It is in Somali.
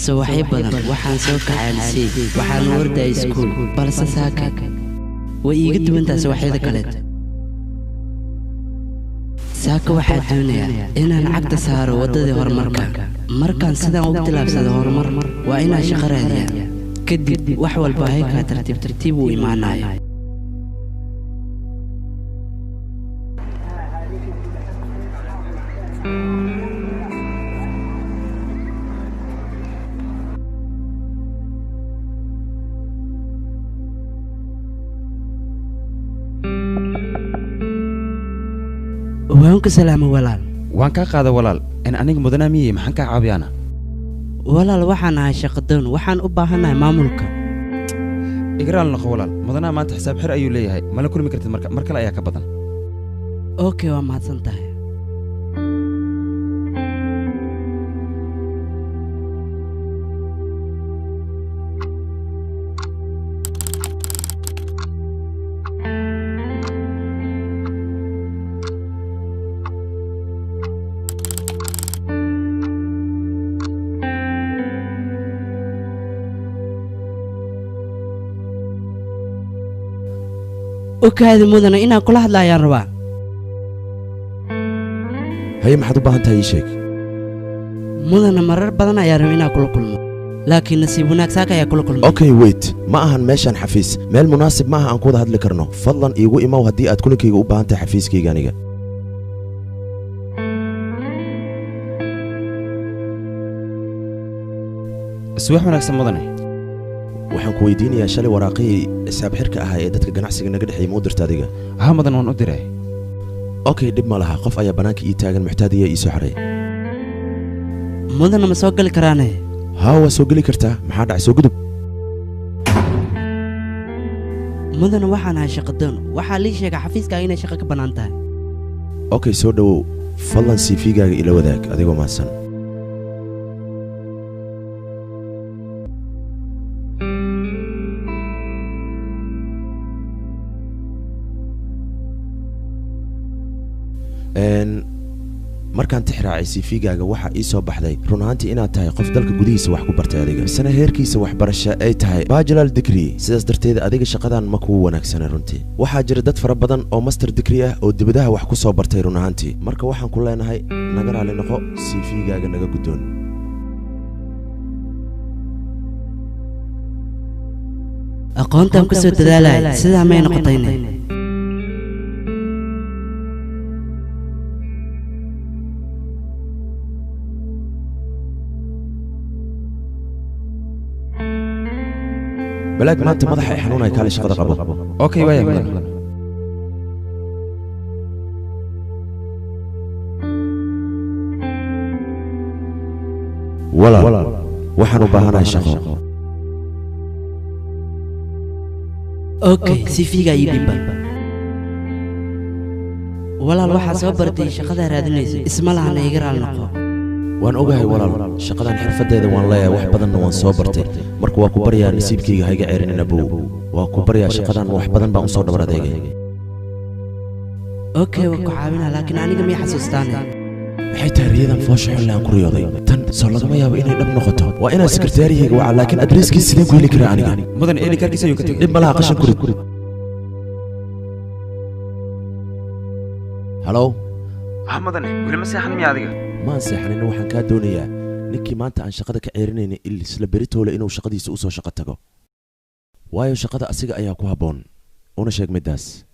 subaxay badan waxaan soo kacaalsay waxaan warday iskuul balse saaka way iiga duwantaa subaxyada kale saaka waxaa doonayaa inaan cagta saaro wadadii horumarka markaan sidaan u tilaabsado horumar waa inaan shaqo raadiyaa kadib wax walba hayka tartiib u imaanayo وانك سلام ولال وانك قاده ولال ان انيق مدناميه maxaan ka caabiyana walaal waxaan ahay shaqadoon waxaan u baahanahay maamulka igraal noqo walaal mudana maanta xisaab xir ayuu leeyahay mala kulmi kartid mar kale ayaa ka badan okay waa mahadsantahay وكهذه مدن إنا كل واحد لا يربع هي ما حد بهانتها يشيك مدن مرر بدنا يرمينا كل لكن نسيبوناك ساكا يا كل اوكي ويت ما أهن ماشان حفيز ما المناسب معها أنقود هاد لكرنو فضلا يقول إما وهدي أتكونك يقول بهانتها حفيز كي جانيجا السواح وناكسن مدني waxaan ku weydiinayaa shalay waraaqii xisaab xirka ah ee dadka ganacsiga naga dhaxay moo dirta adiga ha madan waan u diray okay dib ma laha qof ayaa banaanka ii taagan muxtaadiya ii soo xaray mudana ma soo gali karaane ha waa soo gali kartaa maxaa dhacay soo gudub mudana waxaan ahay shaqadoon waxaa lii sheegay xafiiskaaga inay shaqo ka bannaan tahay okay soo dhawow fadlan CV-gaaga ila wadaag adigoo mahadsan markaan tixraacay CV-gaaga waxa ii soo baxday run ahaantii inaad tahay qof dalka gudihiisa wax ku bartay adiga isna heerkiisa waxbarasho ay tahay bachelor degree sidaas darteed adiga shaqadan ma kugu wanaagsanay runtii waxaa jira dad fara badan oo master degree ah oo dibadaha wax ku soo bartay run ahaantii marka waxaan ku leenahay naga raali noqo CV-gaaga naga guddoon aqoontan ku soo dadaalay sidaa may noqotayne بلاك ما أنت مضحي حنونة كالي شغل قبل أوكي ويا مدن ولا وحنو بهانا شغل أوكي سيفيغا يدبل ولا الواحد صبرتي شغل هذا اسم الله أنا يقرأ النقو waan ogahay walaal shaqadan xirfadeeda waan leeyahay wax badanna waan soo bartay marka waa ku baryaa nasiibkayga hayga ceerinina bow waa ku baryaa shaqadan wax badan baan u soo dhabar adeegay okay waa ku caawinaa laakiin aniga ma xasuustaan maxay tahay riyadan foosha xilli aan ku riyooday tan soo lagama yaabo inay dhab noqoto waa inaan sekretariyayga waca laakiin adreeskiisa sideen ku heli karaa aniga mudan eli karkiisa ayuu ka tegay dhib malaha qashan kurid halo mudan weli ma seexan miya adiga ما أنسحني إنه وحن كادونيا نكي ما أنت عن شقدك عيرني اللي سلبريته لإنه شقدي سوسو شقتكو وايو شقدا أسيق أياكو هبون أنا شيك مداس